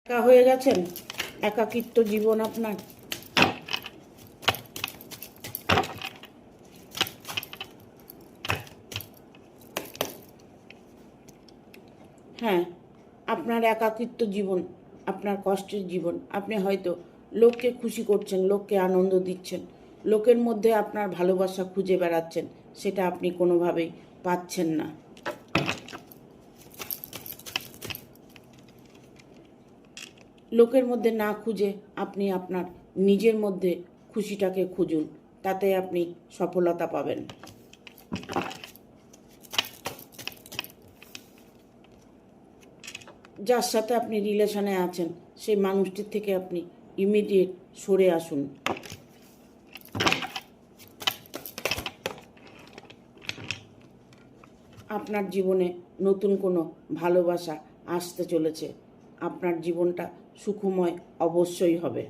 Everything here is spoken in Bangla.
একা হয়ে গেছেন, একাকিত্ব জীবন আপনার। হ্যাঁ, আপনার একাকিত্ব জীবন, আপনার কষ্টের জীবন। আপনি হয়তো লোককে খুশি করছেন, লোককে আনন্দ দিচ্ছেন, লোকের মধ্যে আপনার ভালোবাসা খুঁজে বেড়াচ্ছেন, সেটা আপনি কোনোভাবেই পাচ্ছেন না। লোকের মধ্যে না খুঁজে আপনি আপনার নিজের মধ্যে খুশিটাকে খুঁজুন, তাতে আপনি সফলতা পাবেন। যার সাথে আপনি রিলেশনে আছেন সেই মানুষটির থেকে আপনি ইমিডিয়েট সরে আসুন। আপনার জীবনে নতুন কোনো ভালোবাসা আসতে চলেছে, আপনার জীবনটা সুখময় অবশ্যই হবে।